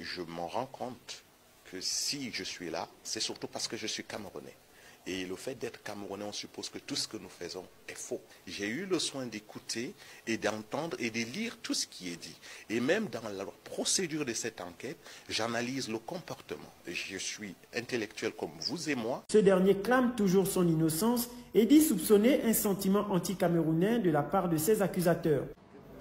Je m'en rends compte que si je suis là, c'est surtout parce que je suis Camerounais. Et le fait d'être Camerounais, on suppose que tout ce que nous faisons est faux. J'ai eu le soin d'écouter et d'entendre et de lire tout ce qui est dit. Et même dans la procédure de cette enquête, j'analyse le comportement. Je suis intellectuel comme vous et moi. Ce dernier clame toujours son innocence et dit soupçonner un sentiment anti-camerounais de la part de ses accusateurs.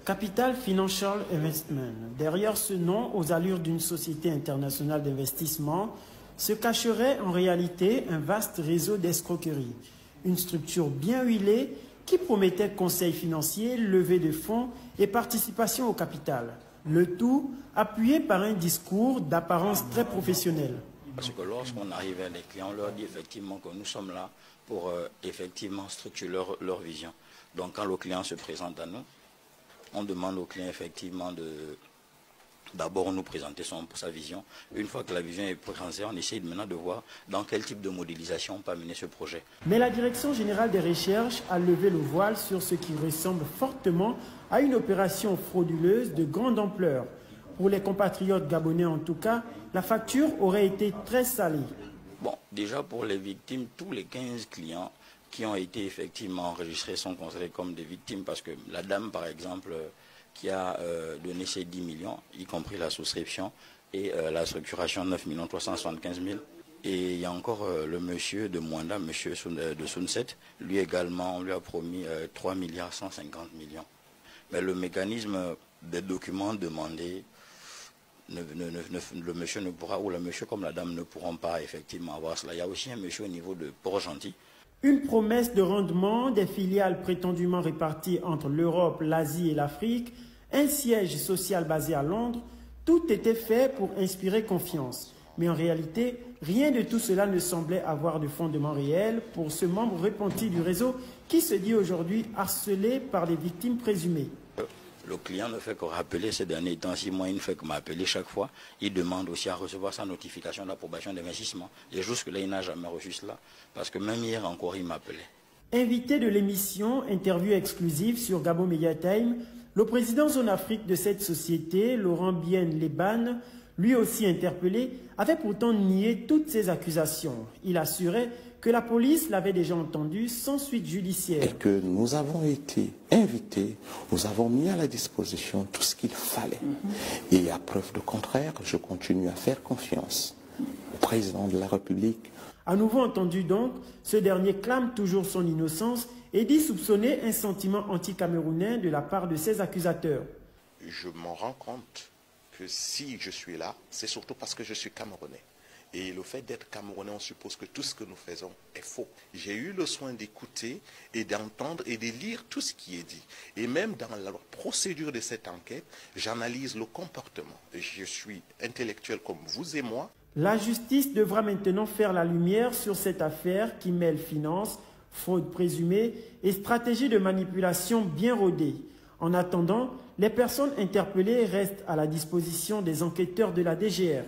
Capital Financial Investment. Derrière ce nom, aux allures d'une société internationale d'investissement, se cacherait en réalité un vaste réseau d'escroquerie. Une structure bien huilée qui promettait conseils financiers, levée de fonds et participation au capital. Le tout appuyé par un discours d'apparence très professionnelle. Parce que lorsqu'on arrive à les clients, on leur dit effectivement que nous sommes là pour effectivement structurer leur vision. Donc quand le client se présente à nous, on demande au client effectivement d'abord nous présenter sa vision. Une fois que la vision est présentée, on essaie maintenant de voir dans quel type de modélisation on peut amener ce projet. Mais la Direction générale des recherches a levé le voile sur ce qui ressemble fortement à une opération frauduleuse de grande ampleur. Pour les compatriotes gabonais en tout cas, la facture aurait été très salée. Bon, déjà pour les victimes, tous les 15 clients qui ont été effectivement enregistrés sont considérés comme des victimes parce que la dame, par exemple, qui a donné ses 10 millions, y compris la souscription et la structuration 9 375 000. Et il y a encore le monsieur de Mwanda, monsieur de Sunset, lui également, on lui a promis 3 milliards 150 millions. Mais le mécanisme des documents demandés, le monsieur ne pourra, ou le monsieur comme la dame ne pourront pas effectivement avoir cela. Il y a aussi un monsieur au niveau de Port-Gentil. Une promesse de rendement, des filiales prétendument réparties entre l'Europe, l'Asie et l'Afrique, un siège social basé à Londres, tout était fait pour inspirer confiance. Mais en réalité, rien de tout cela ne semblait avoir de fondement réel pour ce membre repenti du réseau qui se dit aujourd'hui harcelé par les victimes présumées. Le client ne fait que rappeler ces derniers temps, si moi il ne fait que m'appeler chaque fois, il demande aussi à recevoir sa notification d'approbation d'investissement. Et jusque-là, il n'a jamais reçu cela, parce que même hier encore, il m'appelait. Invité de l'émission Interview exclusive sur Gabon Media Time, le président Zone Afrique de cette société, Laurent Bien Leban, lui aussi interpellé, avait pourtant nié toutes ces accusations. Il assurait que la police l'avait déjà entendu sans suite judiciaire. Et que nous avons été invités, nous avons mis à la disposition tout ce qu'il fallait. Et à preuve de contraire, je continue à faire confiance au président de la République. À nouveau entendu donc, ce dernier clame toujours son innocence et dit soupçonner un sentiment anti-camerounais de la part de ses accusateurs. Je m'en rends compte que si je suis là, c'est surtout parce que je suis Camerounais. Et le fait d'être Camerounais, on suppose que tout ce que nous faisons est faux. J'ai eu le soin d'écouter et d'entendre et de lire tout ce qui est dit. Et même dans la procédure de cette enquête, j'analyse le comportement. Je suis intellectuel comme vous et moi. La justice devra maintenant faire la lumière sur cette affaire qui mêle finance, fraude présumée et stratégie de manipulation bien rodée. En attendant, les personnes interpellées restent à la disposition des enquêteurs de la DGR.